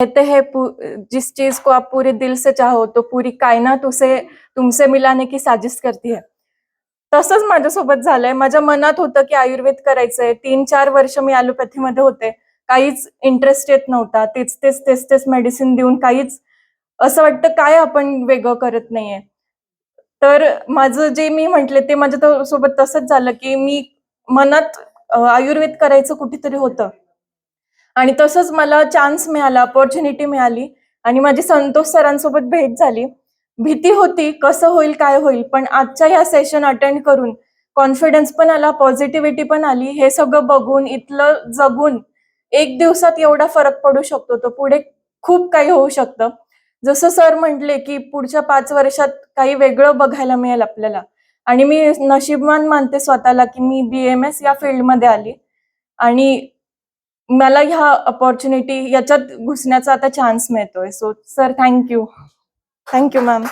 कहते हैं जिस चीज को आप पूरे दिल से चाहो तो पूरी कायनात उसे तुमसे मिलाने की साजिश करती है. तसंच माझ्यासोबत झालंय. माझ्या मनात होतं की आयुर्वेद करायचंय. 3-4 वर्ष मी ॲलोपॅथीमध्ये होते. काहीच इंटरेस्ट येत नव्हता. तेच मेडिसिन देऊन काहीच असं वाटतं काय आपण वेगळं करत नाहीये. तर माझं जे मी म्हटले ते माझ्या सोबत तसंच झालं की मी मनात आयुर्वेद करायचं कुठेतरी होतं. आणि तसंच मला चान्स मिळाला, अपॉर्च्युनिटी मिळाली आणि माझी संतोष सरांसोबत भेट झाली. भीती होती, कसं होईल, काय होईल? पण आजच्या ह्या सेशन अटेंड करून कॉन्फिडन्स पण आला, पॉझिटिव्हिटी पण आली. हे सगळं बघून, इथलं जगून 1 दिवसात एवढा फरक पडू शकतो, तर पुढे खूप काही होऊ शकतं. जसं सर म्हटले, की पुढच्या 5 वर्षात काही वेगळं बघायला मिळेल आपल्याला आणि मी नशीबवान मानते स्वतःला, की मी बी-एम-एस या फील्डमध्ये आली आणि मला ह्या अपॉर्च्युनिटी याच्यात घुसण्याचा आता चान्स मिळतोय. So sir thank you. Thank you ma'am.